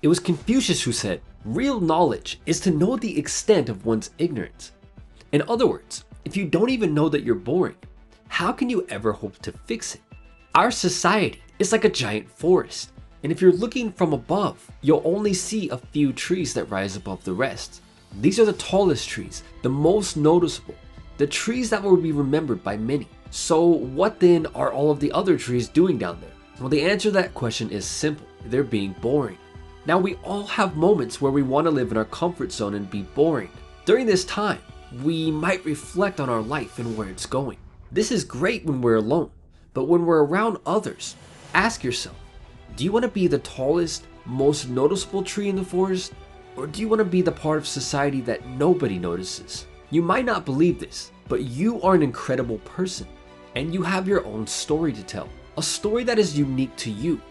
It was Confucius who said, "Real knowledge is to know the extent of one's ignorance." In other words, if you don't even know that you're boring, how can you ever hope to fix it? Our society is like a giant forest, and if you're looking from above, you'll only see a few trees that rise above the rest. These are the tallest trees, the most noticeable, the trees that will be remembered by many. So what then are all of the other trees doing down there? Well, the answer to that question is simple. They're being boring. Now, we all have moments where we want to live in our comfort zone and be boring. During this time, we might reflect on our life and where it's going. This is great when we're alone, but when we're around others, ask yourself, do you want to be the tallest, most noticeable tree in the forest? Or do you want to be the part of society that nobody notices? You might not believe this, but you are an incredible person, and you have your own story to tell. A story that is unique to you,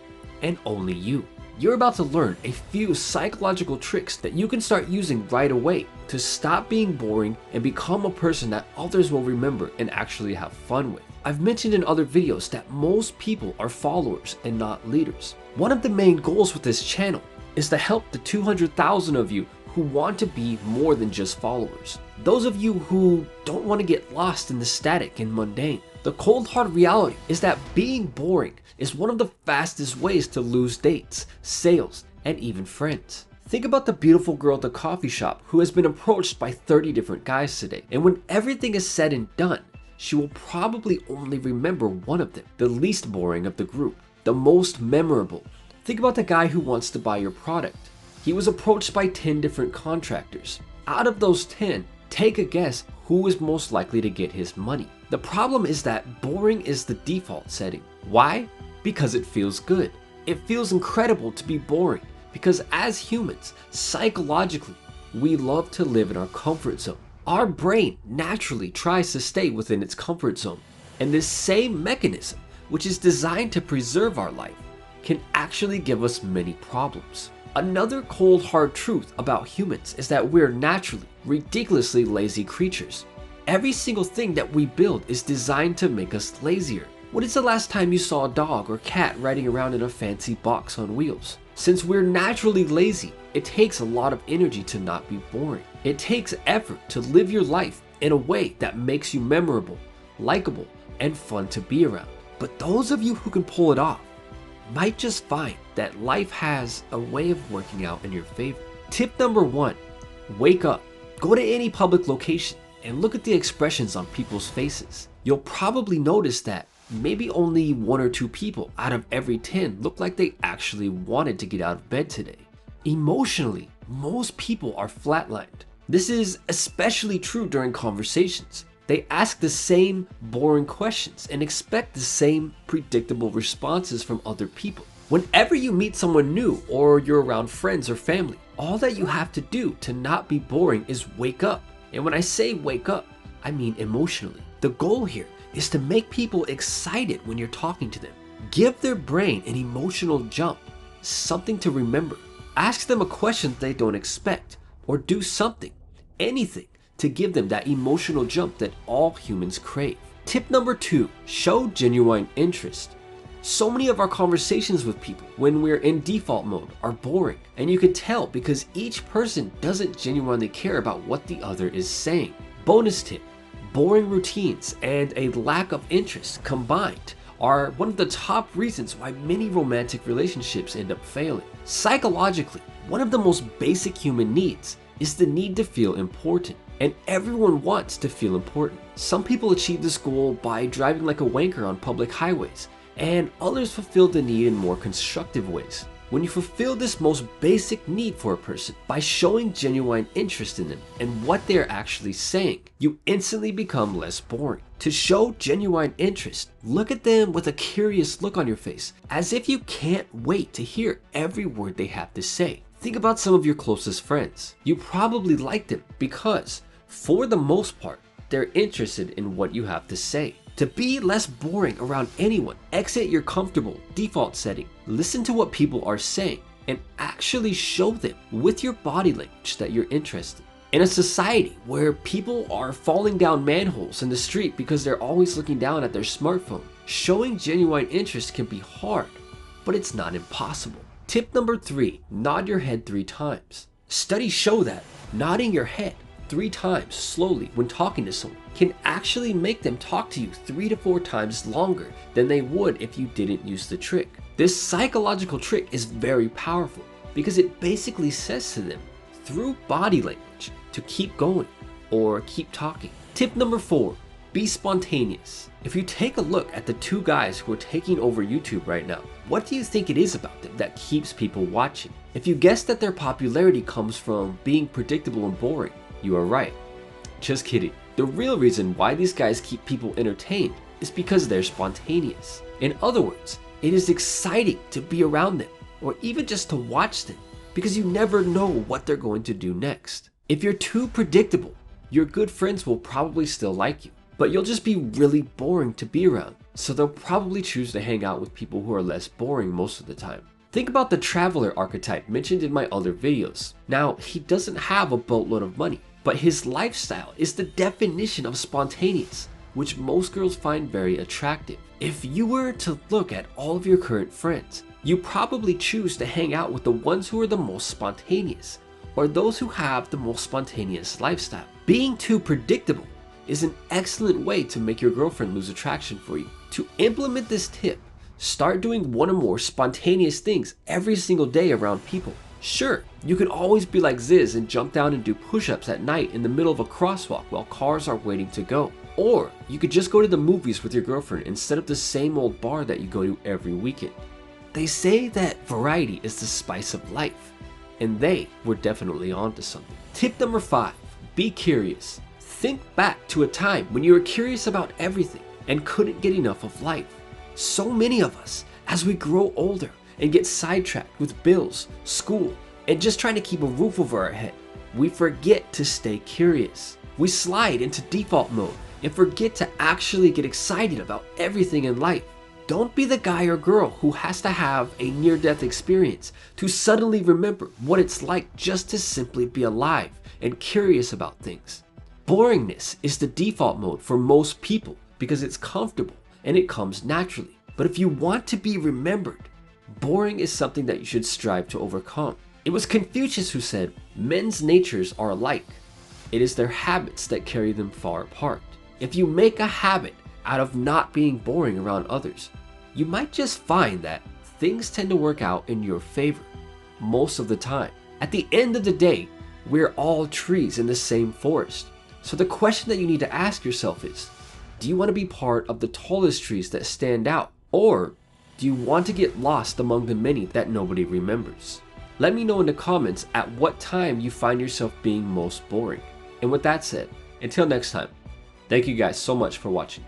and only you. You're about to learn a few psychological tricks that you can start using right away to stop being boring and become a person that others will remember and actually have fun with. I've mentioned in other videos that most people are followers and not leaders. One of the main goals with this channel is to help the 200,000 of you who want to be more than just followers. Those of you who don't want to get lost in the static and mundane. The cold hard reality is that being boring is one of the fastest ways to lose dates, sales, and even friends. Think about the beautiful girl at the coffee shop who has been approached by 30 different guys today, and when everything is said and done, she will probably only remember one of them, the least boring of the group, the most memorable. Think about the guy who wants to buy your product. He was approached by 10 different contractors. Out of those 10, take a guess who is most likely to get his money. The problem is that boring is the default setting. Why? Because it feels good. It feels incredible to be boring because as humans, psychologically, we love to live in our comfort zone. Our brain naturally tries to stay within its comfort zone, and this same mechanism, which is designed to preserve our life, can actually give us many problems. Another cold hard truth about humans is that we're naturally, ridiculously lazy creatures. Every single thing that we build is designed to make us lazier. When is the last time you saw a dog or cat riding around in a fancy box on wheels? Since we're naturally lazy, it takes a lot of energy to not be boring. It takes effort to live your life in a way that makes you memorable, likable, and fun to be around. But those of you who can pull it off might just find that life has a way of working out in your favor. Tip number 1, wake up. Go to any public location and look at the expressions on people's faces. You'll probably notice that maybe only 1 or 2 people out of every 10 look like they actually wanted to get out of bed today. Emotionally, most people are flatlined. This is especially true during conversations. They ask the same boring questions and expect the same predictable responses from other people. Whenever you meet someone new or you're around friends or family, all that you have to do to not be boring is wake up. And when I say wake up, I mean emotionally. The goal here is to make people excited when you're talking to them. Give their brain an emotional jump, something to remember. Ask them a question they don't expect, or do something, anything, to give them that emotional jump that all humans crave. Tip number 2, show genuine interest. So many of our conversations with people when we're in default mode are boring, and you can tell because each person doesn't genuinely care about what the other is saying. Bonus tip, boring routines and a lack of interest combined are one of the top reasons why many romantic relationships end up failing. Psychologically, one of the most basic human needs is the need to feel important. And everyone wants to feel important. Some people achieve this goal by driving like a wanker on public highways, and others fulfill the need in more constructive ways. When you fulfill this most basic need for a person by showing genuine interest in them and what they're actually saying, you instantly become less boring. To show genuine interest, look at them with a curious look on your face, as if you can't wait to hear every word they have to say. Think about some of your closest friends. You probably like them because, for the most part, they're interested in what you have to say. To be less boring around anyone, exit your comfortable default setting, listen to what people are saying, and actually show them with your body language that you're interested. In a society where people are falling down manholes in the street because they're always looking down at their smartphone, showing genuine interest can be hard, but it's not impossible. Tip number 3, nod your head 3 times. Studies show that nodding your head 3 times slowly when talking to someone can actually make them talk to you 3 to 4 times longer than they would if you didn't use the trick. This psychological trick is very powerful because it basically says to them through body language to keep going or keep talking. Tip number 4, be spontaneous. If you take a look at the 2 guys who are taking over YouTube right now, what do you think it is about them that keeps people watching? If you guess that their popularity comes from being predictable and boring, you are right. Just kidding. The real reason why these guys keep people entertained is because they're spontaneous. In other words, it is exciting to be around them or even just to watch them because you never know what they're going to do next. If you're too predictable, your good friends will probably still like you, but you'll just be really boring to be around. So they'll probably choose to hang out with people who are less boring most of the time. Think about the traveler archetype mentioned in my other videos. Now, he doesn't have a boatload of money, but his lifestyle is the definition of spontaneous, which most girls find very attractive. If you were to look at all of your current friends, you probably choose to hang out with the ones who are the most spontaneous, or those who have the most spontaneous lifestyle. Being too predictable is an excellent way to make your girlfriend lose attraction for you. To implement this tip, start doing one or more spontaneous things every single day around people. Sure, you can always be like Ziz and jump down and do push-ups at night in the middle of a crosswalk while cars are waiting to go. Or you could just go to the movies with your girlfriend instead of the same old bar that you go to every weekend. They say that variety is the spice of life, and they were definitely onto something. Tip number 5, be curious. Think back to a time when you were curious about everything and couldn't get enough of life. So many of us, as we grow older and get sidetracked with bills, school, and just trying to keep a roof over our head, we forget to stay curious. We slide into default mode and forget to actually get excited about everything in life. Don't be the guy or girl who has to have a near-death experience to suddenly remember what it's like just to simply be alive and curious about things. Boringness is the default mode for most people because it's comfortable and it comes naturally. But if you want to be remembered, boring is something that you should strive to overcome. It was Confucius who said, men's natures are alike. It is their habits that carry them far apart. If you make a habit out of not being boring around others, you might just find that things tend to work out in your favor most of the time. At the end of the day, we're all trees in the same forest. So the question that you need to ask yourself is, do you want to be part of the tallest trees that stand out? Or do you want to get lost among the many that nobody remembers? Let me know in the comments at what time you find yourself being most boring. And with that said, until next time, thank you guys so much for watching.